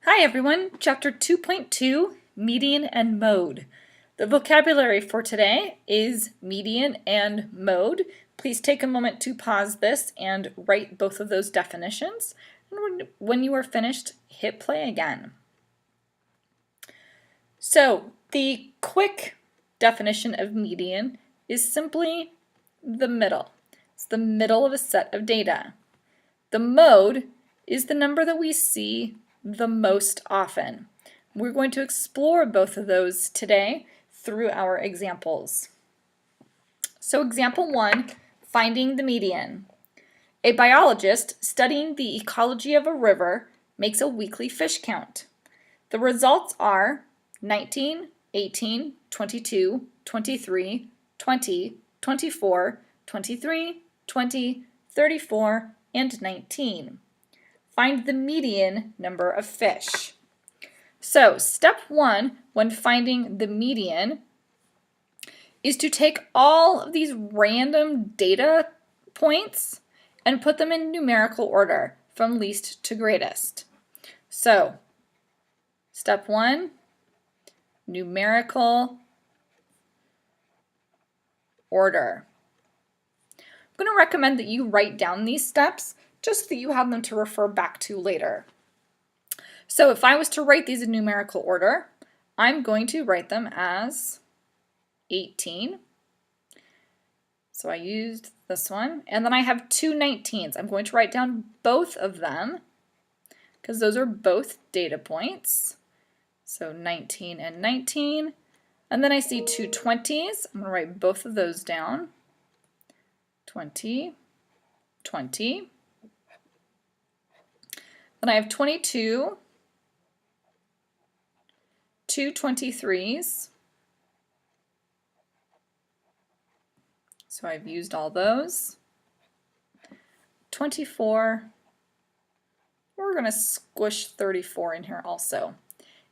Hi everyone, Chapter 2.2, Median and Mode. The vocabulary for today is median and mode. Please take a moment to pause this and write both of those definitions. And when you are finished, hit play again. So, the quick definition of median is simply the middle. It's the middle of a set of data. The mode is the number that we see the most often. We're going to explore both of those today through our examples. So example 1, finding the median. A biologist studying the ecology of a river makes a weekly fish count. The results are 19, 18, 22, 23, 20, 24, 23, 20, 34, and 19. Find the median number of fish. So step 1 when finding the median is to take all of these random data points and put them in numerical order from least to greatest. So step 1, numerical order. I'm going to recommend that you write down these steps just so that you have them to refer back to later. So if I was to write these in numerical order, I'm going to write them as 18. So I used this one. And then I have two 19s. I'm going to write down both of them because those are both data points. So 19 and 19. And then I see two 20s. I'm going to write both of those down. 20, 20. Then I have 22, two 23s. So I've used all those. 24. We're going to squish 34 in here also.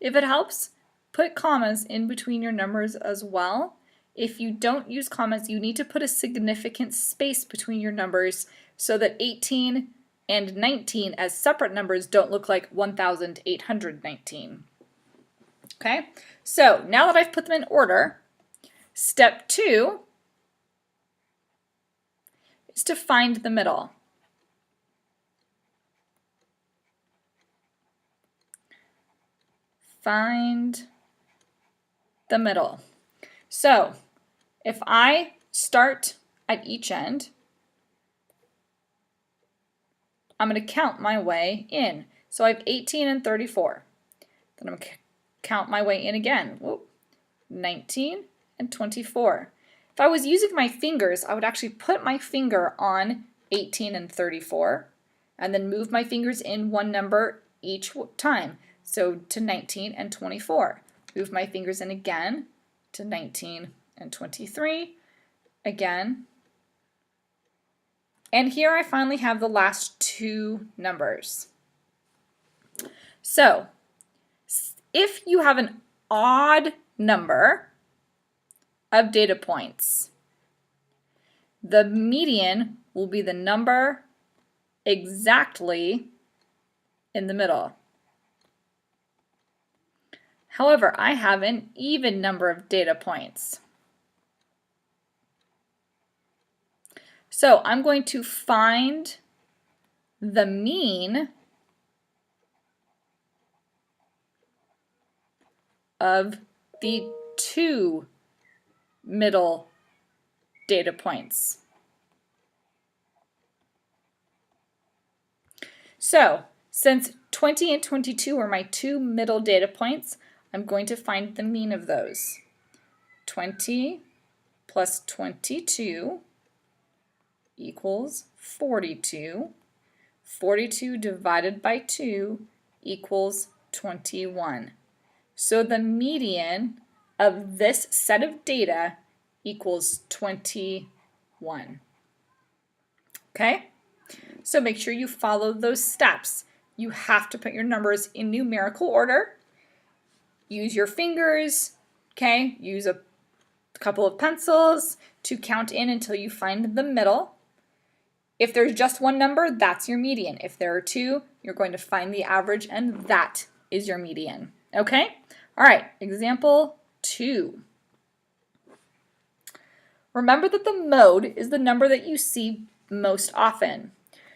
If it helps, put commas in between your numbers as well. If you don't use commas, you need to put a significant space between your numbers so that 18 and 19 as separate numbers don't look like 1,819. Okay, so now that I've put them in order, step 2 is to find the middle. Find the middle. So if I start at each end, I'm going to count my way in. So I have 18 and 34. Then I'm going to count my way in again. Whoop, 19 and 24. If I was using my fingers, I would actually put my finger on 18 and 34 and then move my fingers in one number each time. So to 19 and 24. Move my fingers in again to 19 and 23. Again. And here I finally have the last two numbers. So if you have an odd number of data points, the median will be the number exactly in the middle. However, I have an even number of data points. So I'm going to find the mean of the two middle data points. So since 20 and 22 are my two middle data points, I'm going to find the mean of those. 20 plus 22 equals 42. 42 divided by 2 equals 21. So the median of this set of data equals 21. Okay? So make sure you follow those steps. You have to put your numbers in numerical order. Use your fingers, okay? Use a couple of pencils to count in until you find the middle. If there's just one number, that's your median. If there are two, you're going to find the average, and that is your median. Okay? All right, example 2. Remember that the mode is the number that you see most often.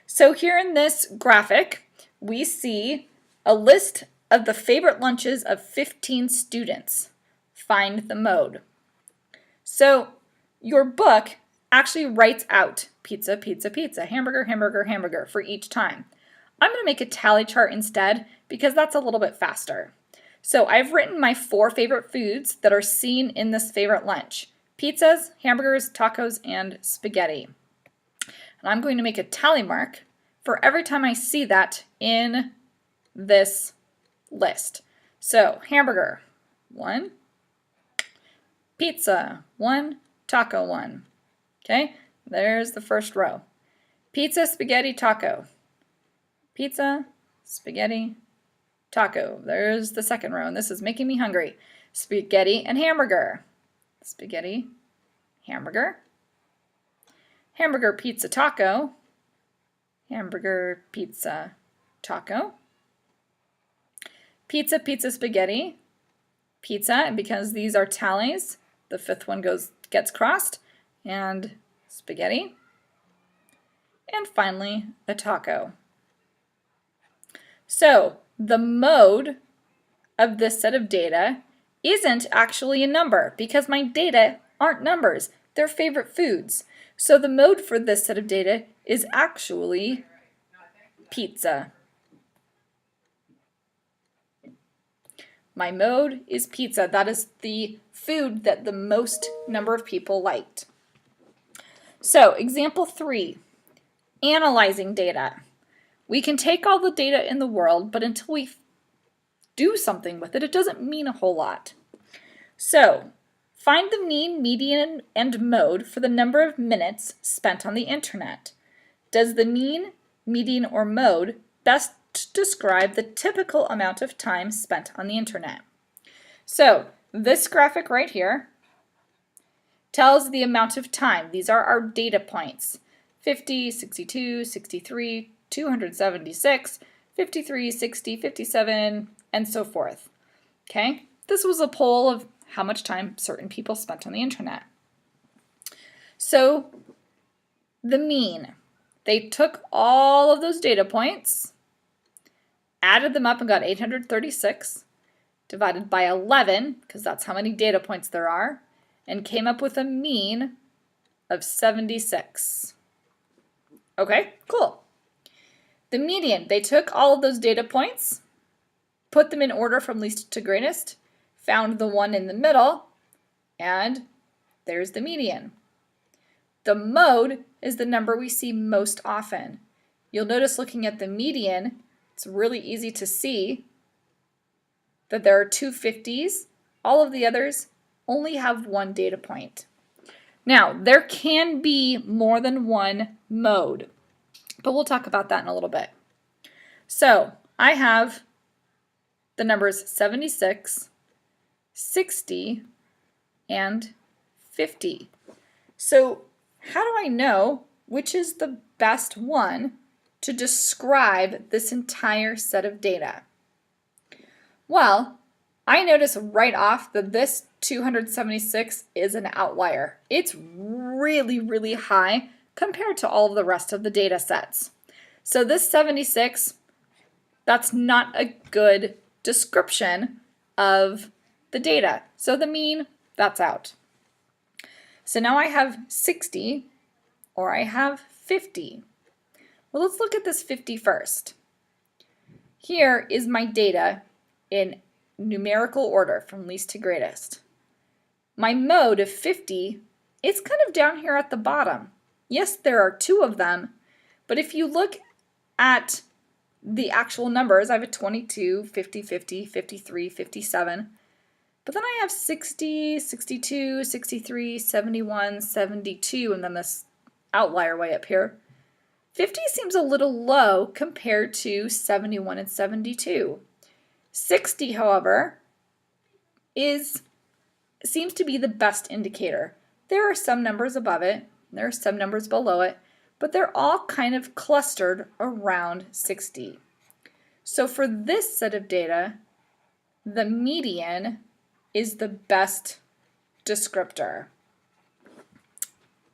So here in this graphic, we see a list of the favorite lunches of 15 students. Find the mode. So your book actually writes out pizza, pizza, pizza, hamburger, hamburger, hamburger for each time. I'm going to make a tally chart instead because that's a little bit faster. So I've written my 4 favorite foods that are seen in this favorite lunch. Pizzas, hamburgers, tacos, and spaghetti. And I'm going to make a tally mark for every time I see that in this list. So hamburger, 1. Pizza, 1. Taco, 1. Okay, there's the first row. Pizza, spaghetti, taco. Pizza, spaghetti, taco. There's the second row, and this is making me hungry. Spaghetti and hamburger. Spaghetti, hamburger. Hamburger, pizza, taco. Hamburger, pizza, taco. Pizza, pizza, spaghetti. Pizza, and because these are tallies, the 5th one gets crossed. And spaghetti. And finally, a taco. So the mode of this set of data isn't actually a number because my data aren't numbers, they're favorite foods. So the mode for this set of data is actually pizza. My mode is pizza. That is the food that the most number of people liked. So example 3, analyzing data. We can take all the data in the world, but until we do something with it, it doesn't mean a whole lot. So find the mean, median, and mode for the number of minutes spent on the internet. Does the mean, median, or mode best describe the typical amount of time spent on the internet? So this graphic right here tells the amount of time. These are our data points. 50, 62, 63, 276, 53, 60, 57, and so forth. Okay? This was a poll of how much time certain people spent on the internet. So the mean. They took all of those data points, added them up and got 836, divided by 11, because that's how many data points there are, and came up with a mean of 76. Okay, cool. The median, they took all of those data points, put them in order from least to greatest, found the one in the middle, and there's the median. The mode is the number we see most often. You'll notice looking at the median, it's really easy to see that there are 2 50s. All of the others only have 1 data point. Now, there can be more than one mode, but we'll talk about that in a little bit. So I have the numbers 76, 60, and 50. So how do I know which is the best one to describe this entire set of data? Well, I notice right off that this 276 is an outlier. It's really, really high compared to all of the rest of the data sets. So this 76, that's not a good description of the data. So the mean, that's out. So now I have 60 or I have 50. Well, let's look at this 50 first. Here is my data in numerical order from least to greatest. My mode of 50, it's kind of down here at the bottom. Yes, there are 2 of them, but if you look at the actual numbers, I have a 22, 50, 50, 53, 57, but then I have 60, 62, 63, 71, 72, and then this outlier way up here. 50 seems a little low compared to 71 and 72. 60, however, seems to be the best indicator. There are some numbers above it, there are some numbers below it, but they're all kind of clustered around 60. So for this set of data, the median is the best descriptor.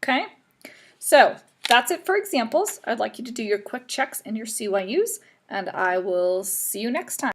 Okay, so that's it for examples. I'd like you to do your quick checks in your CYUs, and I will see you next time.